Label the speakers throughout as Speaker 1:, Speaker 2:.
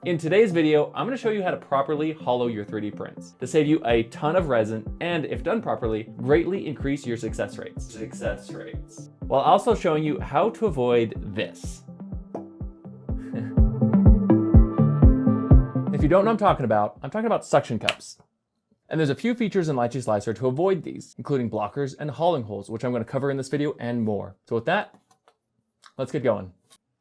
Speaker 1: In today's video, I'm going to show you how to properly hollow your 3D prints to save you a ton of resin and, if done properly, greatly increase your success rates. While also showing you how to avoid this. If you don't know what I'm talking about suction cups. And there's a few features in Lychee Slicer to avoid these, including blockers and hollowing holes, which I'm going to cover in this video and more. So with that, let's get going.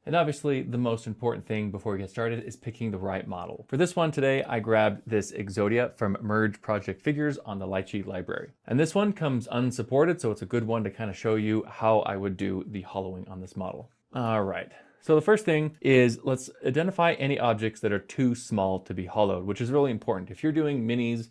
Speaker 1: And obviously, the most important thing before we get started is picking the right model. For this one today, I grabbed this Exodia from Merge Project Figures on the Lychee library. And this one comes unsupported, so it's a good one to kind of show you how I would do the hollowing on this model. All right. So the first thing is let's identify any objects that are too small to be hollowed, which is really important. If you're doing minis,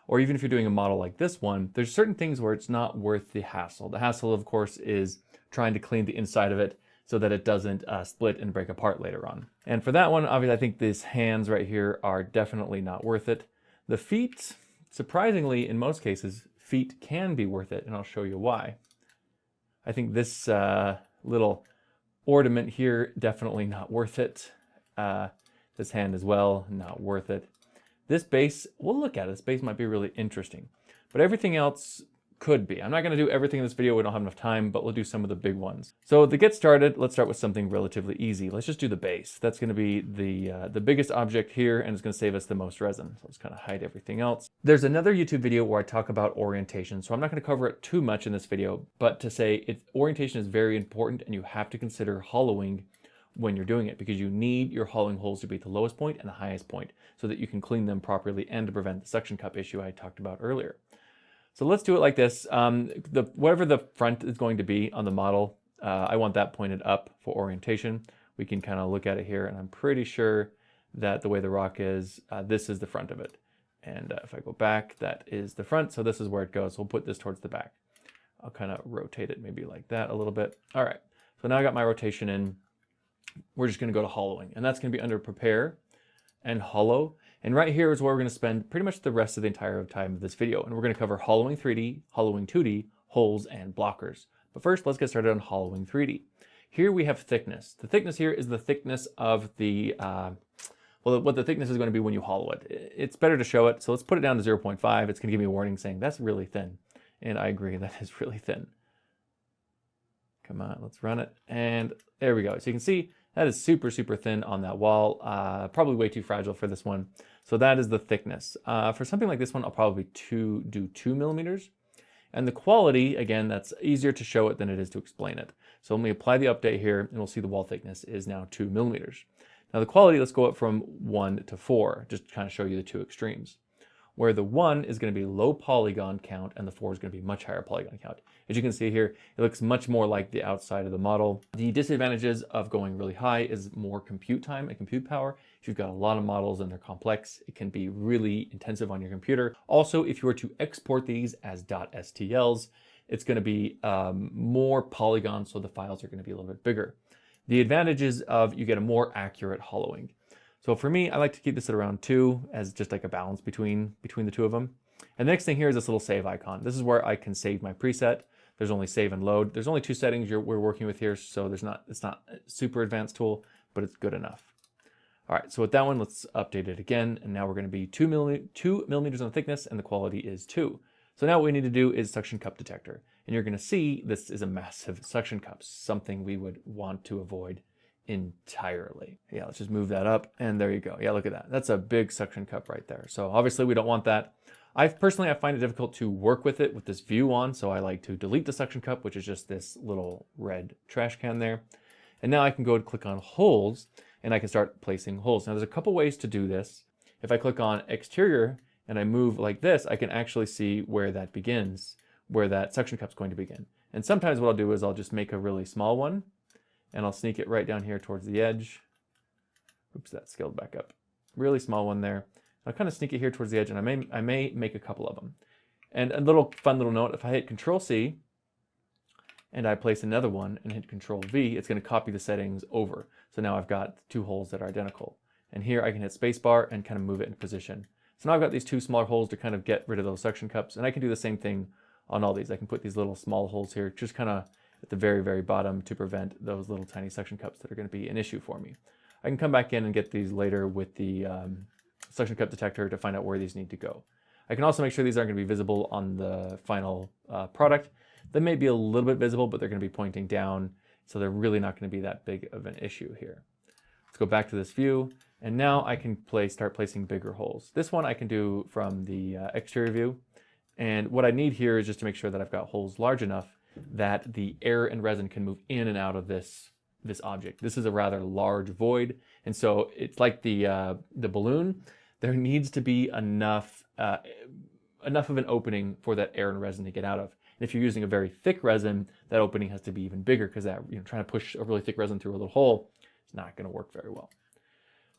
Speaker 1: or even if you're doing a model like this one, there's certain things where it's not worth the hassle. The hassle, of course, is trying to clean the inside of it so that it doesn't split and break apart later on. And for that one, obviously, I think these hands right here are definitely not worth it. The feet, surprisingly, in most cases, feet can be worth it, and I'll show you why. I think this little ornament here, definitely not worth it. This hand as well, not worth it. This base, we'll look at it. This base might be really interesting, but everything else could be. I'm not going to do everything in this video. We don't have enough time, but we'll do some of the big ones. So to get started, let's start with something relatively easy. Let's just do the base. That's going to be the biggest object here, and it's going to save us the most resin. So let's kind of hide everything else. There's another YouTube video where I talk about orientation, so I'm not going to cover it too much in this video, but to say orientation is very important, and you have to consider hollowing when you're doing it, because you need your hollowing holes to be at the lowest point and the highest point so that you can clean them properly and to prevent the suction cup issue I talked about earlier. So let's do it like this. Whatever the front is going to be on the model, I want that pointed up for orientation. We can kind of look at it here, and I'm pretty sure that the way the rock is, this is the front of it. And if I go back, that is the front, so this is where it goes. We'll put this towards the back. I'll kind of rotate it maybe like that a little bit. All right, so now I got my rotation in. We're just going to go to hollowing, and that's going to be under prepare and hollow. And right here is where we're going to spend pretty much the rest of the entire time of this video. And we're going to cover hollowing 3D, hollowing 2D, holes, and blockers. But first, let's get started on hollowing 3D. Here we have thickness. The thickness here is the thickness of the, well, what the thickness is going to be when you hollow it. It's better to show it, so let's put it down to 0.5. It's going to give me a warning saying that's really thin. And I agree, that is really thin. Come on, let's run it. And there we go. So you can see that is super, super thin on that wall. Probably way too fragile for this one. So that is the thickness. For something like this one, I'll probably do 2 millimeters. And the quality, again, that's easier to show it than it is to explain it. So let me apply the update here, and we'll see the wall thickness is now 2 millimeters. Now the quality, let's go up from 1 to 4, just to kind of show you the two extremes. Where the 1 is going to be low polygon count and the 4 is going to be much higher polygon count. As you can see here, it looks much more like the outside of the model. The disadvantages of going really high is more compute time and compute power. If you've got a lot of models and they're complex, it can be really intensive on your computer. Also, if you were to export these as .stls, it's going to be more polygons, so the files are going to be a little bit bigger. The advantages of you get a more accurate hollowing. So for me, I like to keep this at around 2 as just like a balance between the two of them. And the next thing here is this little save icon. This is where I can save my preset. There's only save and load. There's only 2 settings we're working with here, so it's not a super advanced tool, but it's good enough. All right, so with that one, let's update it again. And now we're going to be 2 millimeters on thickness, and the quality is 2. So now what we need to do is suction cup detector. And you're going to see this is a massive suction cup, something we would want to avoid entirely. Yeah, let's just move that up, and there you go. Yeah, look at that. That's a big suction cup right there. So obviously we don't want that. I find it difficult to work with it with this view on, so I like to delete the suction cup, which is just this little red trash can there. And now I can go and click on holes, and I can start placing holes. Now there's a couple ways to do this. If I click on exterior and I move like this, I can actually see where that begins, where that suction cup's going to begin. And sometimes what I'll do is I'll just make a really small one, and I'll sneak it right down here towards the edge. Oops, that scaled back up. Really small one there. I'll kind of sneak it here towards the edge, and I may make a couple of them. And a fun little note, if I hit Control C, and I place another one and hit Control V, it's going to copy the settings over. So now I've got 2 holes that are identical. And here I can hit spacebar and kind of move it into position. So now I've got these 2 smaller holes to kind of get rid of those suction cups, and I can do the same thing on all these. I can put these little small holes here, just kind of at the very, very bottom to prevent those little tiny suction cups that are going to be an issue for me. I can come back in and get these later with the suction cup detector to find out where these need to go. I can also make sure these aren't going to be visible on the final product. They may be a little bit visible, but they're going to be pointing down, so they're really not going to be that big of an issue here. Let's go back to this view, and now I can start placing bigger holes. This one I can do from the exterior view, and what I need here is just to make sure that I've got holes large enough that the air and resin can move in and out of this object. This is a rather large void, and so it's like the balloon. There needs to be enough of an opening for that air and resin to get out of. And if you're using a very thick resin, that opening has to be even bigger, because that, trying to push a really thick resin through a little hole is not going to work very well.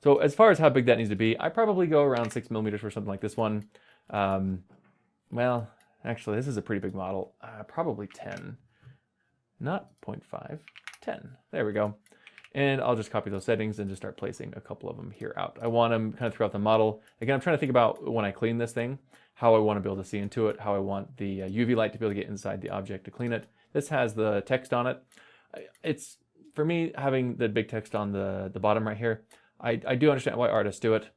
Speaker 1: So as far as how big that needs to be, I probably go around 6 millimeters for something like this one. Well, actually, this is a pretty big model. Probably 10, not 0.5, 10. There we go. And I'll just copy those settings and just start placing a couple of them here out. I want them kind of throughout the model. Again, I'm trying to think about when I clean this thing, how I want to be able to see into it, how I want the UV light to be able to get inside the object to clean it. This has the text on it. It's, for me, having the big text on the bottom right here, I do understand why artists do it,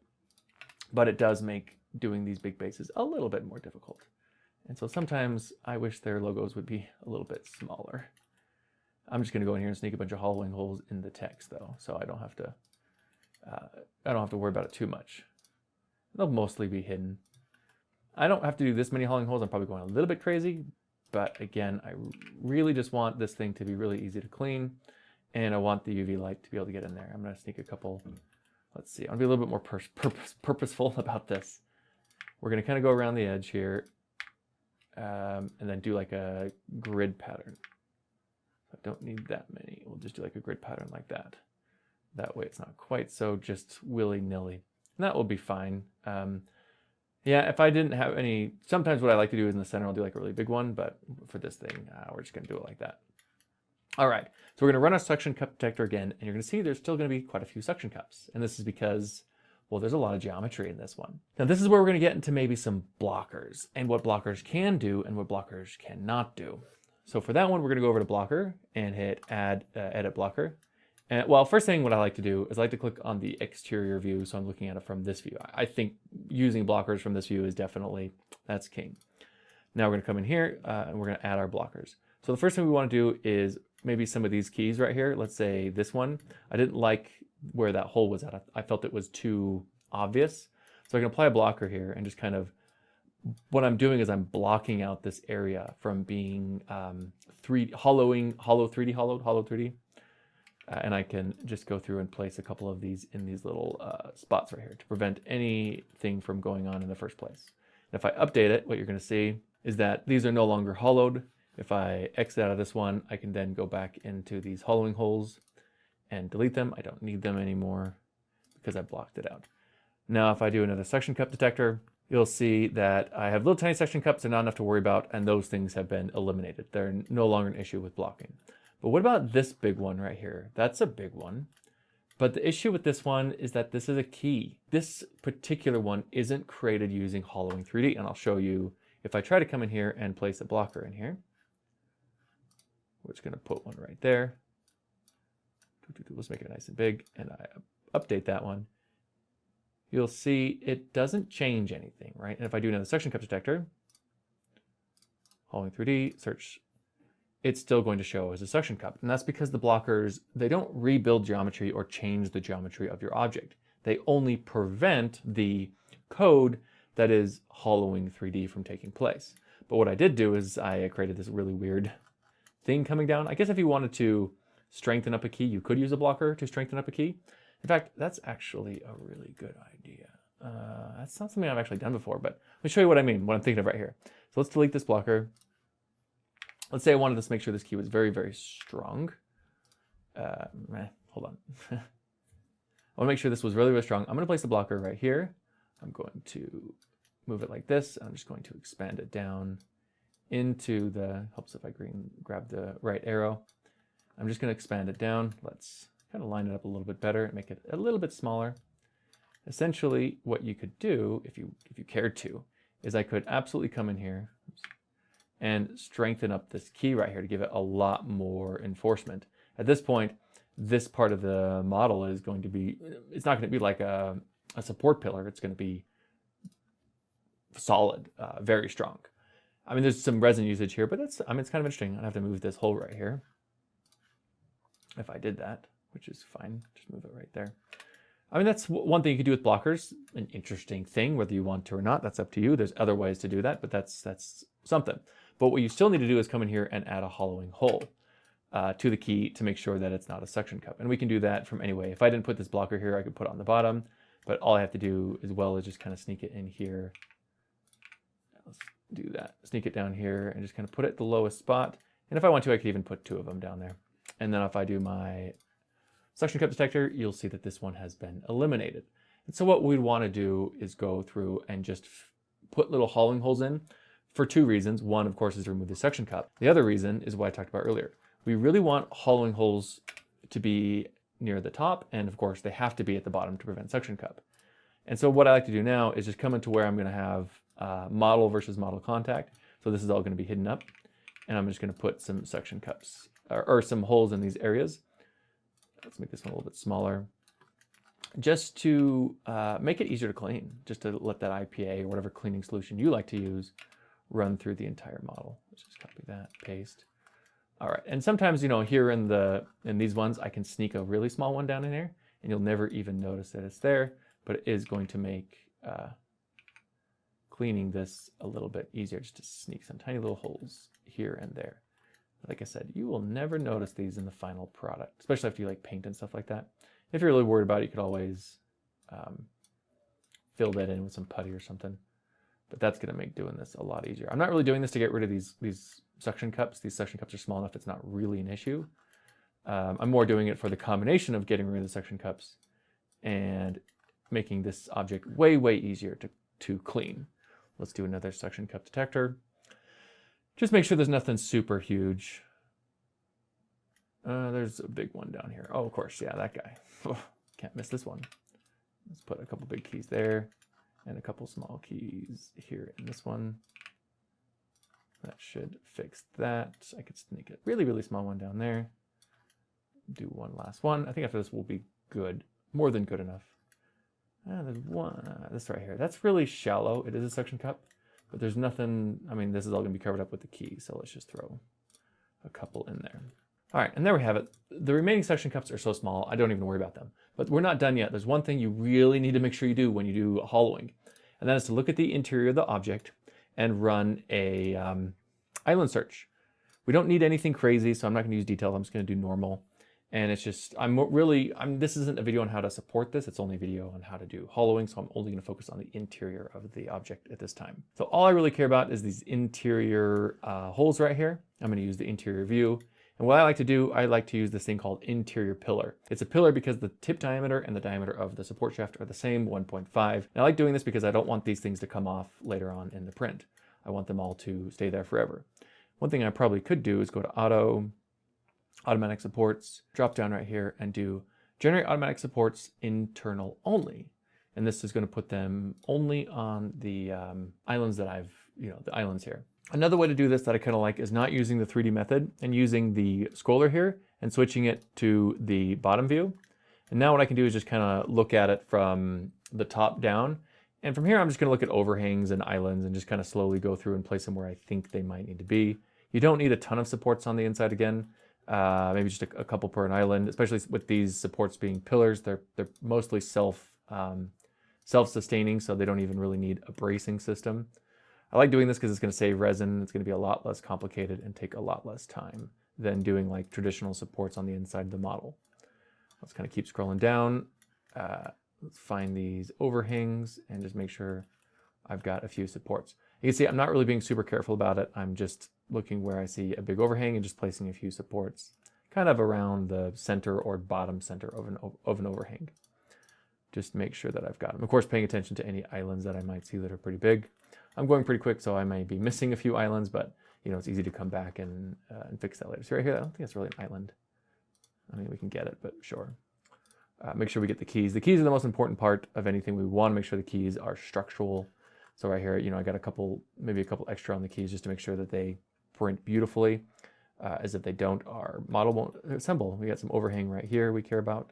Speaker 1: but it does make doing these big bases a little bit more difficult. And so sometimes I wish their logos would be a little bit smaller. I'm just going to go in here and sneak a bunch of hollowing holes in the text, though, so I don't have to worry about it too much. They'll mostly be hidden. I don't have to do this many hollowing holes. I'm probably going a little bit crazy, but again, I really just want this thing to be really easy to clean, and I want the UV light to be able to get in there. I'm going to sneak a couple. Let's see. I'll be a little bit more purposeful about this. We're going to kind of go around the edge here, and then do like a grid pattern. I don't need that many. We'll just do like a grid pattern like that. That way it's not quite so just willy-nilly. And that will be fine. Yeah, if I didn't have any, sometimes what I like to do is in the center, I'll do like a really big one, but for this thing, we're just gonna do it like that. All right, so we're gonna run our suction cup detector again, and you're gonna see there's still gonna be quite a few suction cups. And this is because, well, there's a lot of geometry in this one. Now this is where we're gonna get into maybe some blockers, and what blockers can do and what blockers cannot do. So for that one, we're going to go over to blocker and hit add edit blocker. And well, first thing what I like to do is I like to click on the exterior view. So I'm looking at it from this view. I think using blockers from this view is definitely, that's king. Now we're going to come in here and we're going to add our blockers. So the first thing we want to do is maybe some of these keys right here. Let's say this one. I didn't like where that hole was at. I felt it was too obvious. So I can apply a blocker here and just kind of, what I'm doing is I'm blocking out this area from being hollow 3D. And I can just go through and place a couple of these in these little spots right here to prevent anything from going on in the first place. And if I update it, what you're going to see is that these are no longer hollowed. If I exit out of this one, I can then go back into these hollowing holes and delete them. I don't need them anymore because I blocked it out. Now, if I do another suction cup detector, you'll see that I have little tiny suction cups. They're not enough to worry about, and those things have been eliminated. They're no longer an issue with blocking. But what about this big one right here? That's a big one. But the issue with this one is that this is a key. This particular one isn't created using hollowing 3D, and I'll show you if I try to come in here and place a blocker in here. We're just going to put one right there. Let's make it nice and big, and I update that one. You'll see it doesn't change anything, right? And if I do another suction cup detector, hollowing 3D, search, it's still going to show as a suction cup. And that's because the blockers, they don't rebuild geometry or change the geometry of your object. They only prevent the code that is hollowing 3D from taking place. But what I did do is I created this really weird thing coming down. I guess if you wanted to strengthen up a key, you could use a blocker to strengthen up a key. In fact, that's actually a really good idea. That's not something I've actually done before, but let me show you what I mean, what I'm thinking of right here. So let's delete this blocker. Let's say I wanted to make sure this key was very, very strong. Hold on. I want to make sure this was really, really strong. I'm going to place the blocker right here. I'm going to move it like this. I'm just going to expand it down into the, helps if I grab the right arrow. I'm just going to expand it down. Let's kind of line it up a little bit better and make it a little bit smaller. Essentially, what you could do, if you cared to, is I could absolutely come in here and strengthen up this key right here to give it a lot more enforcement. At this point, this part of the model is going to be, it's not going to be like a support pillar. It's going to be solid, very strong. I mean, there's some resin usage here, but that's, I mean, it's kind of interesting. I'd have to move this hole right here if I did that, which is fine. Just move it right there. I mean, that's one thing you could do with blockers, an interesting thing, whether you want to or not, that's up to you. There's other ways to do that, but that's something. But what you still need to do is come in here and add a hollowing hole to the key to make sure that it's not a suction cup. And we can do that from any way. If I didn't put this blocker here, I could put it on the bottom, but all I have to do as well is just kind of sneak it in here. Let's do that. Sneak it down here and just kind of put it at the lowest spot. And if I want to, I could even put 2 of them down there. And then if I do my suction cup detector, you'll see that this one has been eliminated. And so what we'd want to do is go through and just put little hollowing holes in for 2 reasons. One, of course, is to remove the suction cup. The other reason is what I talked about earlier. We really want hollowing holes to be near the top, and of course, they have to be at the bottom to prevent suction cup. And so what I like to do now is just come into where I'm going to have model versus model contact. So this is all going to be hidden up, and I'm just going to put some suction cups or some holes in these areas. Let's make this one a little bit smaller, just to make it easier to clean, just to let that IPA or whatever cleaning solution you like to use run through the entire model. Let's just copy that, paste. All right, and sometimes, you know, here in these ones, I can sneak a really small one down in there, and you'll never even notice that it's there, but it is going to make cleaning this a little bit easier, just to sneak some tiny little holes here and there. Like I said, you will never notice these in the final product, especially after you like paint and stuff like that. If you're really worried about it, you could always fill that in with some putty or something. But that's going to make doing this a lot easier. I'm not really doing this to get rid of these suction cups. These suction cups are small enough it's not really an issue. I'm more doing it for the combination of getting rid of the suction cups and making this object way, way easier to clean. Let's do another suction cup detector. Just make sure there's nothing super huge. There's a big one down here. Oh, of course, yeah, that guy. Can't miss this one. Let's put a couple big keys there and a couple small keys here in this one. That should fix that. I could sneak a really, really small one down there. Do one last one. I think after this will be good. More than good enough. There's one, this right here. That's really shallow. It is a suction cup. But there's nothing, I mean, this is all going to be covered up with the key, so let's just throw a couple in there. All right, and there we have it. The remaining suction cups are so small, I don't even worry about them. But we're not done yet. There's one thing you really need to make sure you do when you do hollowing, and that is to look at the interior of the object and run a island search. We don't need anything crazy, so I'm not going to use detail. I'm just going to do normal. And it's just, this isn't a video on how to support this. It's only a video on how to do hollowing. So I'm only going to focus on the interior of the object at this time. So all I really care about is these interior holes right here. I'm going to use the interior view. And what I like to do, I like to use this thing called interior pillar. It's a pillar because the tip diameter and the diameter of the support shaft are the same, 1.5. And I like doing this because I don't want these things to come off later on in the print. I want them all to stay there forever. One thing I probably could do is go to Auto, Automatic Supports, drop down right here and do Generate Automatic Supports Internal Only. And this is going to put them only on the islands that I've, the islands here. Another way to do this that I kind of like is not using the 3D method and using the scroller here and switching it to the bottom view. And now what I can do is just kind of look at it from the top down. And from here, I'm just going to look at overhangs and islands and just kind of slowly go through and place them where I think they might need to be. You don't need a ton of supports on the inside again. Maybe just a couple per an island, especially with these supports being pillars. They're mostly self-sustaining, so they don't even really need a bracing system. I like doing this because it's going to save resin. It's going to be a lot less complicated and take a lot less time than doing like traditional supports on the inside of the model. Let's kind of keep scrolling down. Let's find these overhangs and just make sure I've got a few supports. You can see I'm not really being super careful about it. I'm just looking where I see a big overhang and just placing a few supports kind of around the center or bottom center of an overhang. Just make sure that I've got them. Of course, paying attention to any islands that I might see that are pretty big. I'm going pretty quick, so I might be missing a few islands, but it's easy to come back and fix that later. So right here, I don't think it's really an island. I mean, we can get it, but sure. Make sure we get the keys. The keys are the most important part of anything. We want to make sure the keys are structural. So right here, I got maybe a couple extra on the keys just to make sure that they print beautifully. as if they don't, our model won't assemble. We got some overhang right here we care about.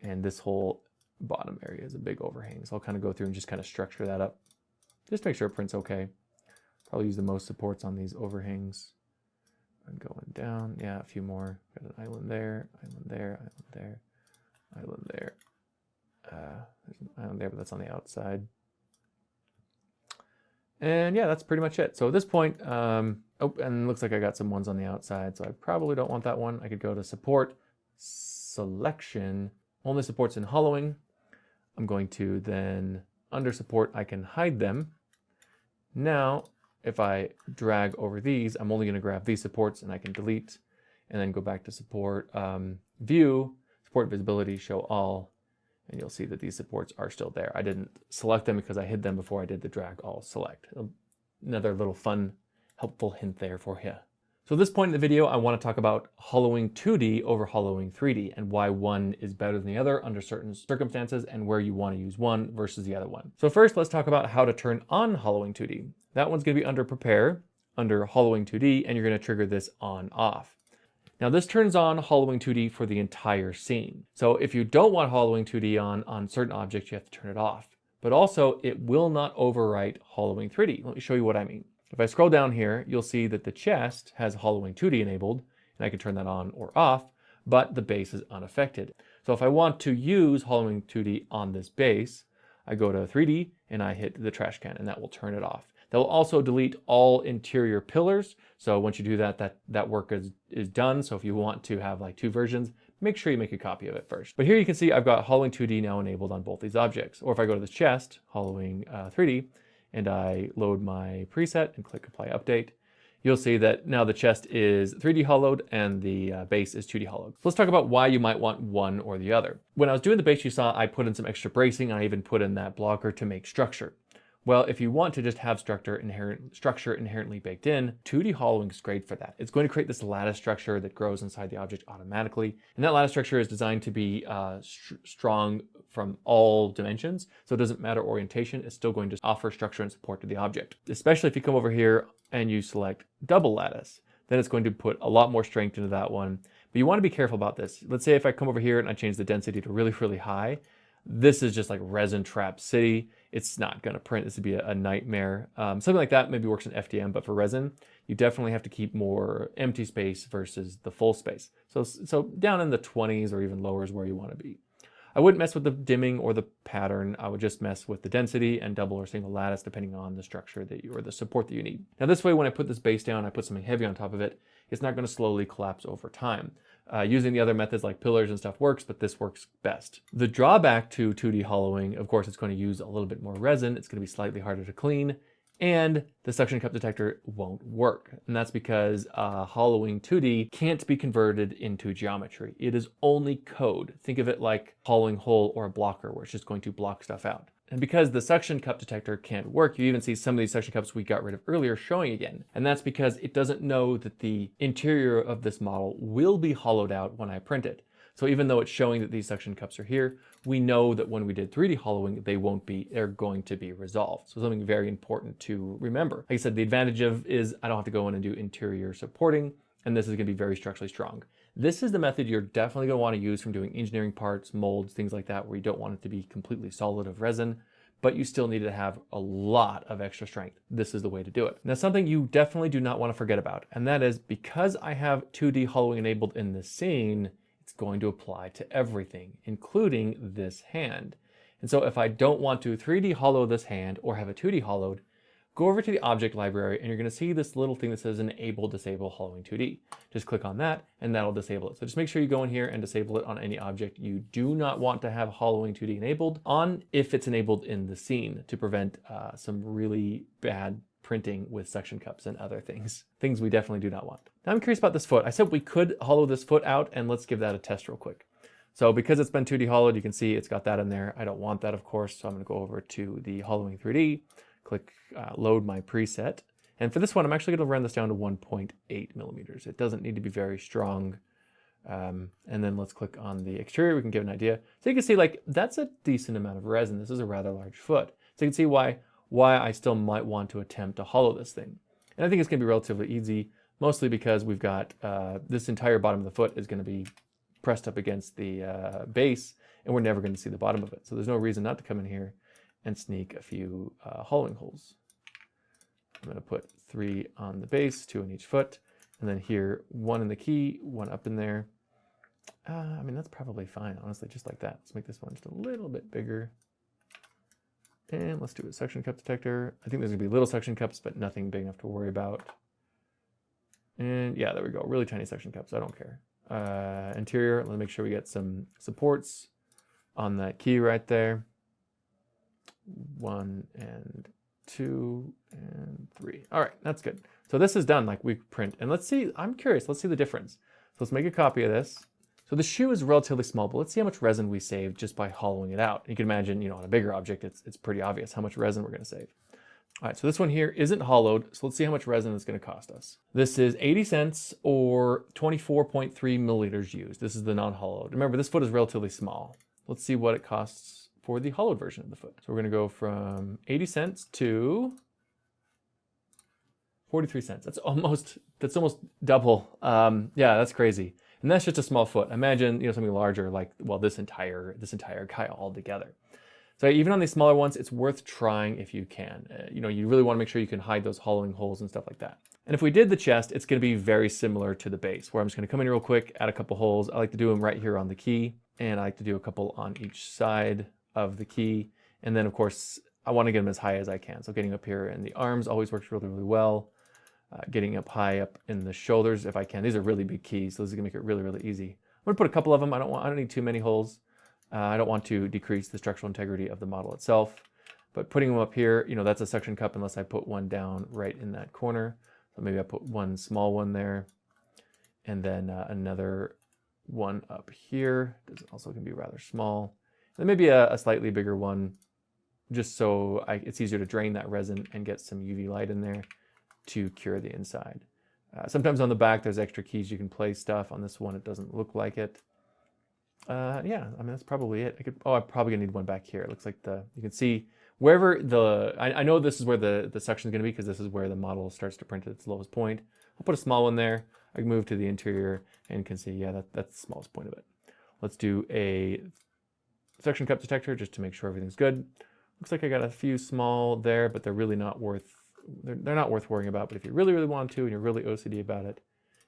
Speaker 1: And this whole bottom area is a big overhang. So I'll kind of go through and just kind of structure that up. Just make sure it prints okay. Probably use the most supports on these overhangs. I'm going down, yeah, a few more. Got an island there, island there, island there, island there. There's an island there, but that's on the outside. And yeah, that's pretty much it. So at this point, oh, and it looks like I got some ones on the outside, so I probably don't want that one. I could go to support, selection, only supports in hollowing. I'm going to then, under support, I can hide them. Now, if I drag over these, I'm only going to grab these supports and I can delete and then go back to support, view, support visibility, show all, and you'll see that these supports are still there. I didn't select them because I hid them before I did the drag all select. Another little fun, helpful hint there for you. So at this point in the video, I want to talk about hollowing 2D over hollowing 3D and why one is better than the other under certain circumstances and where you want to use one versus the other one. So first, let's talk about how to turn on hollowing 2D. That one's going to be under prepare, under hollowing 2D, and you're going to trigger this on off. Now this turns on hollowing 2D for the entire scene. So if you don't want hollowing 2D on certain objects, you have to turn it off. But also it will not overwrite hollowing 3D. Let me show you what I mean. If I scroll down here, you'll see that the chest has hollowing 2D enabled, and I can turn that on or off, but the base is unaffected. So if I want to use hollowing 2D on this base, I go to 3D and I hit the trash can and that will turn it off. That will also delete all interior pillars. So once you do that, that work is done. So if you want to have like two versions, make sure you make a copy of it first. But here you can see I've got hollowing 2D now enabled on both these objects. Or if I go to the chest, hollowing 3D, and I load my preset and click apply update, you'll see that now the chest is 3D hollowed and the base is 2D hollowed. So let's talk about why you might want one or the other. When I was doing the base, you saw I put in some extra bracing and I even put in that blocker to make structure. Well, if you want to just have structure inherently baked in, 2D hollowing is great for that. It's going to create this lattice structure that grows inside the object automatically. And that lattice structure is designed to be strong from all dimensions. So it doesn't matter orientation, it's still going to offer structure and support to the object. Especially if you come over here and you select double lattice, then it's going to put a lot more strength into that one. But you want to be careful about this. Let's say if I come over here and I change the density to really, really high, this is just like resin trap city. It's not going to print. This would be a nightmare. Something like that maybe works in FDM, but for resin, you definitely have to keep more empty space versus the full space. So down in the 20s or even lower is where you want to be. I wouldn't mess with the dimming or the pattern. I would just mess with the density and double or single lattice depending on the structure that you or the support that you need. Now this way, when I put this base down, I put something heavy on top of it, it's not going to slowly collapse over time. Using the other methods like pillars and stuff works, but this works best. The drawback to 2D hollowing, of course, it's going to use a little bit more resin. It's going to be slightly harder to clean, and the suction cup detector won't work. And that's because hollowing 2D can't be converted into geometry. It is only code. Think of it like hollowing hole or a blocker where it's just going to block stuff out. And because the suction cup detector can't work, you even see some of these suction cups we got rid of earlier showing again. And that's because it doesn't know that the interior of this model will be hollowed out when I print it. So even though it's showing that these suction cups are here, we know that when we did 3D hollowing, they're going to be resolved. So something very important to remember. Like I said, the advantage is I don't have to go in and do interior supporting, and this is gonna be very structurally strong. This is the method you're definitely going to want to use from doing engineering parts, molds, things like that, where you don't want it to be completely solid of resin, but you still need to have a lot of extra strength. This is the way to do it. Now, something you definitely do not want to forget about, and that is because I have 2D hollowing enabled in this scene, it's going to apply to everything, including this hand. And so if I don't want to 3D hollow this hand or have a 2D hollowed, go over to the object library and you're going to see this little thing that says enable disable hollowing 2D. Just click on that and that'll disable it. So just make sure you go in here and disable it on any object you do not want to have hollowing 2D enabled on if it's enabled in the scene to prevent some really bad printing with suction cups and other things we definitely do not want. Now I'm curious about this foot. I said we could hollow this foot out, and let's give that a test real quick. So because it's been 2D hollowed, you can see it's got that in there. I don't want that, of course, so I'm going to go over to the hollowing 3D. Click load my preset. And for this one, I'm actually going to run this down to 1.8 millimeters. It doesn't need to be very strong. And then let's click on the exterior. We can give an idea. So you can see like that's a decent amount of resin. This is a rather large foot. So you can see why I still might want to attempt to hollow this thing. And I think it's going to be relatively easy. mostly because we've got this entire bottom of the foot is going to be pressed up against the base, and we're never going to see the bottom of it. So there's no reason not to come in here and sneak a few hollowing holes. I'm going to put 3 on the base, 2 on each foot, and then here 1 in the key, 1 up in there. I mean, that's probably fine, honestly, just like that. Let's make this one just a little bit bigger. And let's do a suction cup detector. I think there's gonna be little suction cups, but nothing big enough to worry about. And yeah, there we go, really tiny suction cups, I don't care. Interior, let's make sure we get some supports on that key right there. 1 and 2 and 3. All right, that's good. So this is done like we print. And let's see, I'm curious, let's see the difference. So let's make a copy of this. So the shoe is relatively small, but let's see how much resin we saved just by hollowing it out. You can imagine, you know, on a bigger object, it's pretty obvious how much resin we're going to save. All right, so this one here isn't hollowed, so let's see how much resin it's going to cost us. This is 80 cents or 24.3 milliliters used. This is the non-hollowed. Remember, this foot is relatively small. Let's see what it costs for the hollowed version of the foot. So we're going to go from 80 cents to 43 cents. That's almost double. Yeah, that's crazy. And that's just a small foot. Imagine, you know, something larger like, well, this entire guy all together. So even on these smaller ones, it's worth trying if you can. You know, you really want to make sure you can hide those hollowing holes and stuff like that. And if we did the chest, it's going to be very similar to the base, where I'm just going to come in real quick, add a couple holes. I like to do them right here on the key, and I like to do a couple on each side of the key. And then, of course, I want to get them as high as I can. So getting up here in the arms always works really, really well. Getting up high up in the shoulders if I can. These are really big keys, so this is gonna make it really, really easy. I'm gonna put a couple of them. I don't need too many holes. I don't want to decrease the structural integrity of the model itself, but putting them up here, you know, that's a suction cup unless I put one down right in that corner. So maybe I put one small one there, and then another one up here. This also can be rather small. And maybe a slightly bigger one, just so it's easier to drain that resin and get some UV light in there to cure the inside. Sometimes on the back there's extra keys you can place stuff. On this one it doesn't look like it. Yeah, I mean that's probably it. I'm probably gonna need one back here. It looks like you can see wherever I know this is where the section is gonna be because this is where the model starts to print at its lowest point. I'll put a small one there. I can move to the interior and you can see, yeah, that's the smallest point of it. Let's do a suction cup detector just to make sure everything's good. Looks like I got a few small there, but they're really not worth they're not worth worrying about. But if you really, really want to and you're really OCD about it,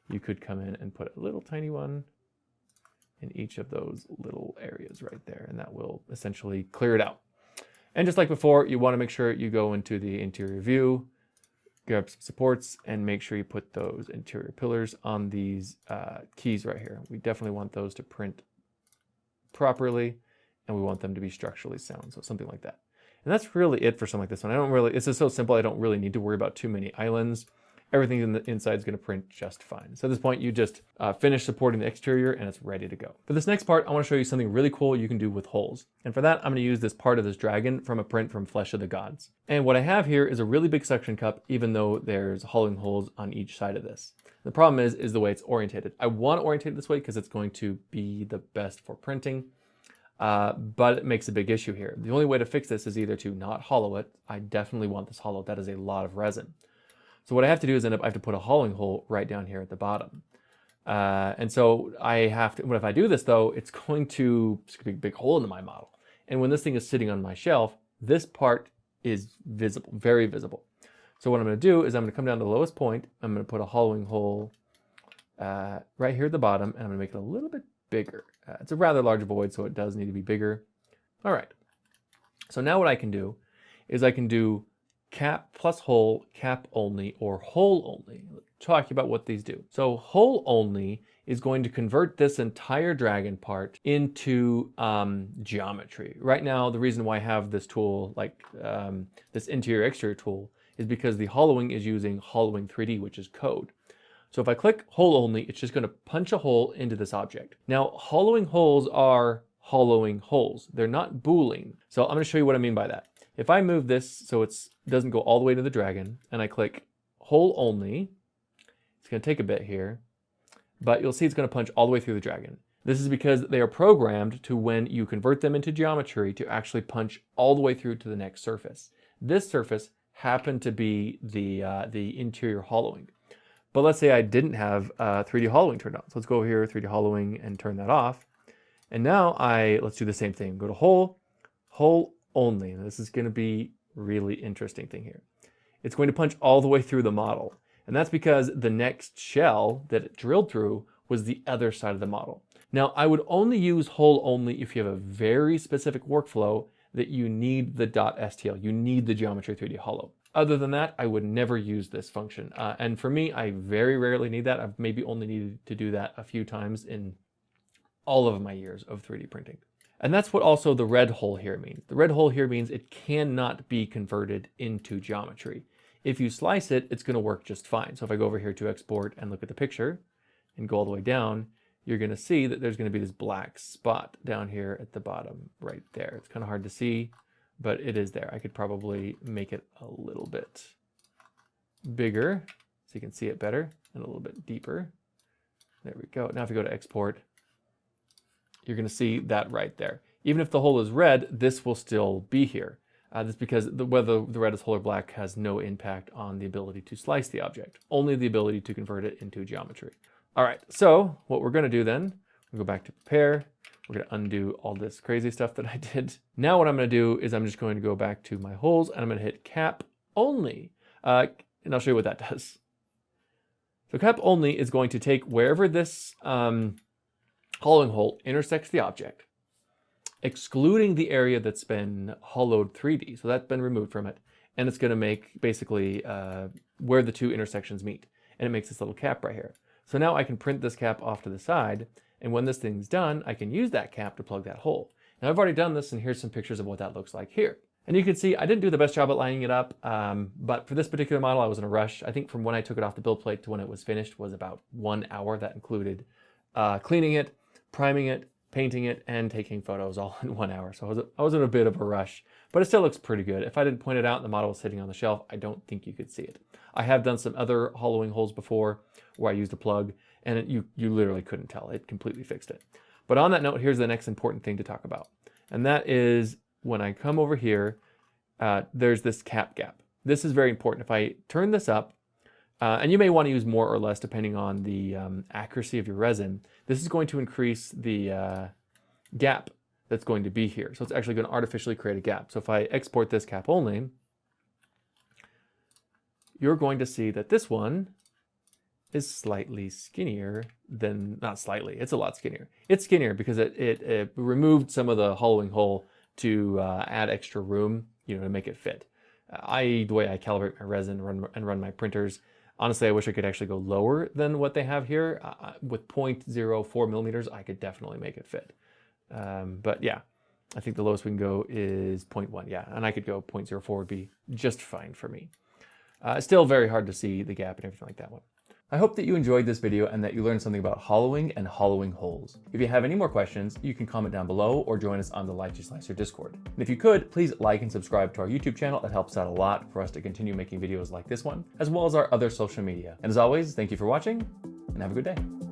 Speaker 1: you could come in and put a little tiny one in each of those little areas right there, and that will essentially clear it out. And just like before, you want to make sure you go into the interior view, grab some supports, and make sure you put those interior pillars on these keys right here. We definitely want those to print properly, and we want them to be structurally sound, so something like that. And that's really it for something like this one. It's just so simple, I don't really need to worry about too many islands. Everything in the inside is going to print just fine. So at this point, you just finish supporting the exterior and it's ready to go. For this next part, I want to show you something really cool you can do with holes. And for that, I'm going to use this part of this dragon from a print from Flesh of the Gods. And what I have here is a really big suction cup, even though there's hollowing holes on each side of this. The problem is the way it's orientated. I want to orientate it this way because it's going to be the best for printing. But it makes a big issue here. The only way to fix this is either to not hollow it. I definitely want this hollowed. That is a lot of resin. So what I have to do is I have to put a hollowing hole right down here at the bottom. And so I have to, if I do this though, it's going to be a big hole into my model. And when this thing is sitting on my shelf, this part is visible, very visible. So what I'm going to do is I'm going to come down to the lowest point. I'm going to put a hollowing hole right here at the bottom, and I'm going to make it a little bit bigger. It's a rather large void, so it does need to be bigger. All right. So now what I can do is I can do cap plus hole, cap only, or hole only. Let's talk about what these do. So hole only is going to convert this entire dragon part into geometry. Right now, the reason why I have this tool, like this interior exterior tool, is because the hollowing is using hollowing 3D, which is code. So if I click hole only, it's just going to punch a hole into this object. Now, hollowing holes are hollowing holes. They're not boolean. So I'm going to show you what I mean by that. If I move this so it doesn't go all the way to the dragon, and I click hole only, it's going to take a bit here, but you'll see it's going to punch all the way through the dragon. This is because they are programmed to, when you convert them into geometry, to actually punch all the way through to the next surface. This surface happened to be the interior hollowing. But let's say I didn't have 3D hollowing turned on. So let's go over here, 3D hollowing, and turn that off. And now let's do the same thing. Go to hole, hole only. And this is going to be really interesting thing here. It's going to punch all the way through the model. And that's because the next shell that it drilled through was the other side of the model. Now, I would only use hole only if you have a very specific workflow that you need the .stl, you need the geometry 3D hollow. Other than that, I would never use this function. And for me, I very rarely need that. I've maybe only needed to do that a few times in all of my years of 3D printing. And that's what also the red hole here means. The red hole here means it cannot be converted into geometry. If you slice it, it's going to work just fine. So if I go over here to export and look at the picture and go all the way down, you're going to see that there's going to be this black spot down here at the bottom right there. It's kind of hard to see, but it is there. I could probably make it a little bit bigger so you can see it better and a little bit deeper. There we go. Now if you go to export, you're going to see that right there. Even if the hole is red, this will still be here. That's because whether the red is hole or black has no impact on the ability to slice the object, only the ability to convert it into geometry. All right, so what we're going to do then, we'll go back to prepare. We're going to undo all this crazy stuff that I did. Now what I'm going to do is I'm just going to go back to my holes and I'm going to hit cap only. And I'll show you what that does. So cap only is going to take wherever this hollowing hole intersects the object, excluding the area that's been hollowed 3D. So that's been removed from it. And it's going to make basically where the two intersections meet. And it makes this little cap right here. So now I can print this cap off to the side. And when this thing's done, I can use that cap to plug that hole. Now I've already done this, and here's some pictures of what that looks like here. And you can see I didn't do the best job at lining it up, but for this particular model, I was in a rush. I think from when I took it off the build plate to when it was finished was about 1 hour. That included cleaning it, priming it, painting it, and taking photos all in 1 hour. So I was in a bit of a rush, but it still looks pretty good. If I didn't point it out and the model was sitting on the shelf, I don't think you could see it. I have done some other hollowing holes before where I used a plug, and you literally couldn't tell. It completely fixed it. But on that note, here's the next important thing to talk about. And that is when I come over here, there's this cap gap. This is very important. If I turn this up, and you may want to use more or less depending on the accuracy of your resin, this is going to increase the gap that's going to be here. So it's actually going to artificially create a gap. So if I export this cap only, you're going to see that this one is slightly skinnier than, not slightly, it's a lot skinnier. It's skinnier because it removed some of the hollowing hole to add extra room, to make it fit. The way I calibrate my resin and run my printers, honestly, I wish I could actually go lower than what they have here. With 0.04 millimeters, I could definitely make it fit. But yeah, I think the lowest we can go is 0.1, yeah, and I could go 0.04 would be just fine for me. It's still very hard to see the gap and everything like that one. I hope that you enjoyed this video and that you learned something about hollowing and hollowing holes. If you have any more questions, you can comment down below or join us on the Lychee Slicer Discord. And if you could, please like and subscribe to our YouTube channel. It helps out a lot for us to continue making videos like this one, as well as our other social media. And as always, thank you for watching and have a good day.